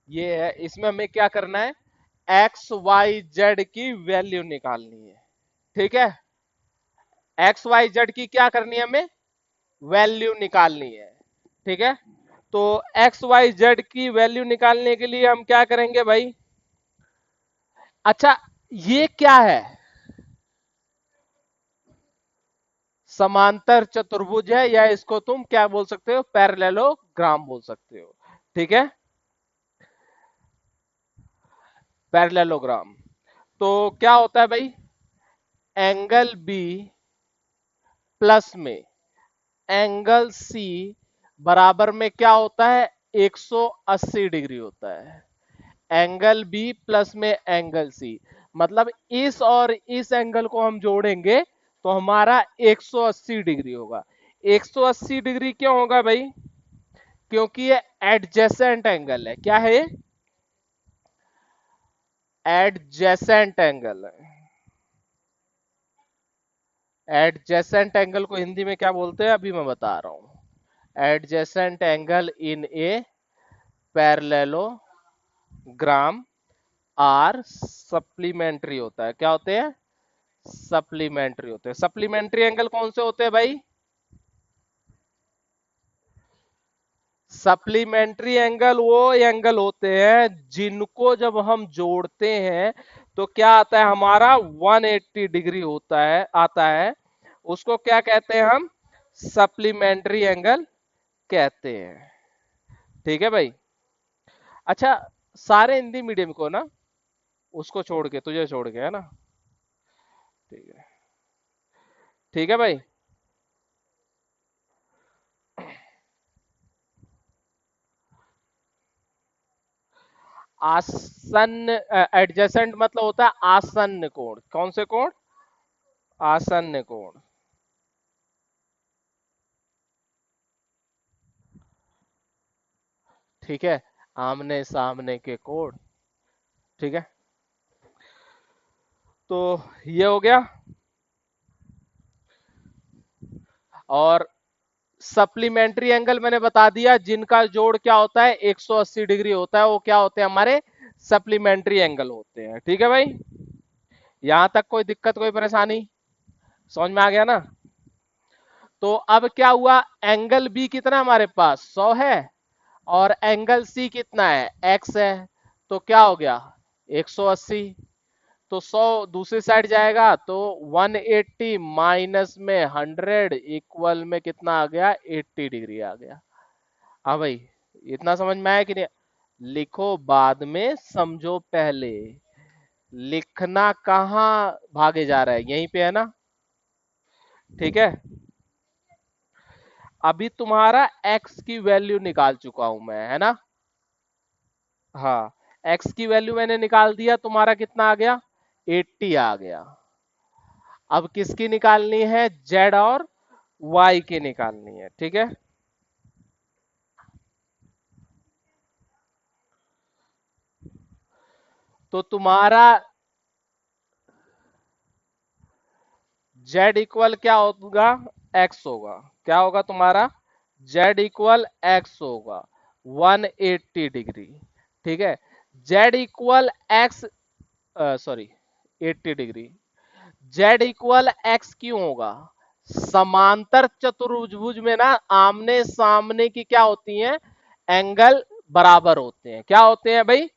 ये है, इसमें हमें क्या करना है, एक्स वाई जेड की वैल्यू निकालनी है। ठीक है, एक्स वाई जेड की क्या करनी है हमें, वैल्यू निकालनी है। ठीक है, तो एक्स वाई जेड की वैल्यू निकालने के लिए हम क्या करेंगे भाई। अच्छा, ये क्या है, समांतर चतुर्भुज है, या इसको तुम क्या बोल सकते हो, पैरेललोग्राम बोल सकते हो। ठीक है, पैरेललोग्राम। तो क्या होता है भाई, एंगल बी प्लस में एंगल सी बराबर में क्या होता है, 180 डिग्री होता है। एंगल बी प्लस में एंगल सी, मतलब इस और इस एंगल को हम जोड़ेंगे तो हमारा 180 डिग्री होगा। 180 डिग्री क्यों होगा भाई, क्योंकि ये एडजेसेंट एंगल है। क्या है ये, एडजेसेंट एंगल है। एडजेसेंट एंगल को हिंदी में क्या बोलते हैं, अभी मैं बता रहा हूं। Adjacent angle in a parallelogram are supplementary होता है। क्या होते हैं, सप्लीमेंट्री होते हैं। सप्लीमेंट्री एंगल कौन से होते हैं भाई, सप्लीमेंट्री एंगल वो एंगल होते हैं जिनको जब हम जोड़ते हैं तो क्या आता है हमारा, 180 डिग्री होता है, आता है। उसको क्या कहते हैं हम, सप्लीमेंट्री एंगल कहते हैं। ठीक है भाई। अच्छा, सारे हिंदी मीडियम को ना, उसको छोड़ के, तुझे छोड़ के, है ना। ठीक है, ठीक है भाई। आसन्न, एडजेसेंट मतलब होता है आसन्न कोण। कौन से कोण, आसन्न कोण। ठीक है, आमने सामने के कोण। ठीक है, तो ये हो गया। और सप्लीमेंट्री एंगल मैंने बता दिया, जिनका जोड़ क्या होता है, 180 डिग्री होता है, वो क्या होते हैं हमारे, सप्लीमेंट्री एंगल होते हैं। ठीक है भाई, यहां तक कोई दिक्कत, कोई परेशानी, समझ में आ गया ना। तो अब क्या हुआ, एंगल बी कितना हमारे पास 100 है, और एंगल सी कितना है, एक्स है। तो क्या हो गया, 180। तो 100 दूसरी साइड जाएगा तो 180 माइनस में 100 इक्वल में कितना आ गया, 80 डिग्री आ गया। हाँ भाई, इतना समझ में आया कि नहीं। लिखो बाद में, समझो पहले। लिखना कहाँ भागे जा रहा है, यहीं पे है ना। ठीक है, अभी तुम्हारा x की वैल्यू निकाल चुका हूं मैं, है ना। हाँ, x की वैल्यू मैंने निकाल दिया, तुम्हारा कितना आ गया, 80 आ गया। अब किसकी निकालनी है, z और y की निकालनी है। ठीक है, तो तुम्हारा z इक्वल क्या होगा, x होगा। क्या होगा तुम्हारा, z इक्वल x होगा, 180 डिग्री। ठीक है, z equal x, sorry, 80 degree. z equal x क्यों होगा, समांतर चतुर्भुज में ना आमने सामने की क्या होती हैं, एंगल बराबर होते हैं। क्या होते हैं भाई,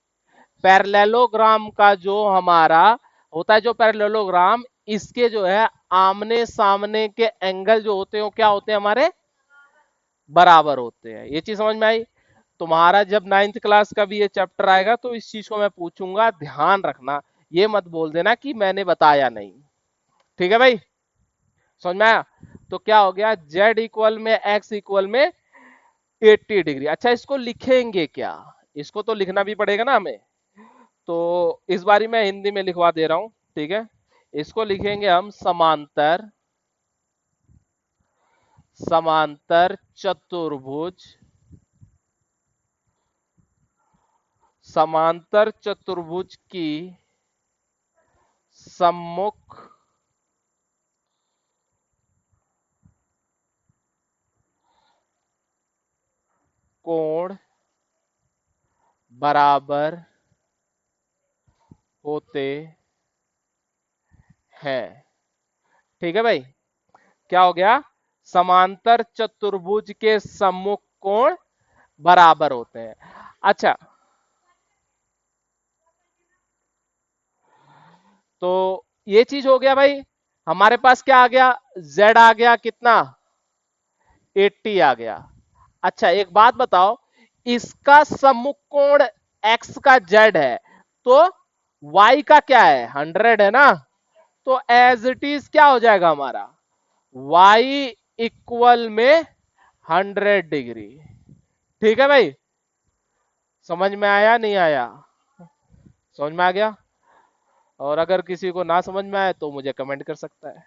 पैरेललोग्राम का जो हमारा होता है, जो पैरेललोग्राम, इसके जो है आमने सामने के एंगल जो होते हैं वो क्या होते हैं हमारे, बराबर होते हैं। ये चीज समझ में आई। तुम्हारा जब 9th क्लास का भी ये चैप्टर आएगा तो इस चीज को मैं पूछूंगा, ध्यान रखना। ये मत बोल देना कि मैंने बताया नहीं। ठीक है भाई, समझ में आया। तो क्या हो गया, z इक्वल में x इक्वल में 80 डिग्री। अच्छा, इसको लिखेंगे क्या, इसको तो लिखना भी पड़ेगा ना हमें। तो इस बारी मैं हिंदी में लिखवा दे रहा हूं। ठीक है, इसको लिखेंगे हम, समांतर, समांतर चतुर्भुज, समांतर चतुर्भुज की सम्मुख कोण बराबर होते हैं। ठीक है भाई, क्या हो गया? समांतर चतुर्भुज के सम्मुख कोण बराबर होते हैं। अच्छा, तो ये चीज हो गया भाई। हमारे पास क्या आ गया? z आ गया कितना? 80 आ गया। अच्छा एक बात बताओ, इसका सम्मुख कोण x का z है, तो y का क्या है? 100 है ना। तो एज इट इज क्या हो जाएगा हमारा? y इक्वल में 100 डिग्री। ठीक है भाई, समझ में आया नहीं आया? समझ में आ गया? और अगर किसी को ना समझ में आए तो मुझे कमेंट कर सकता है।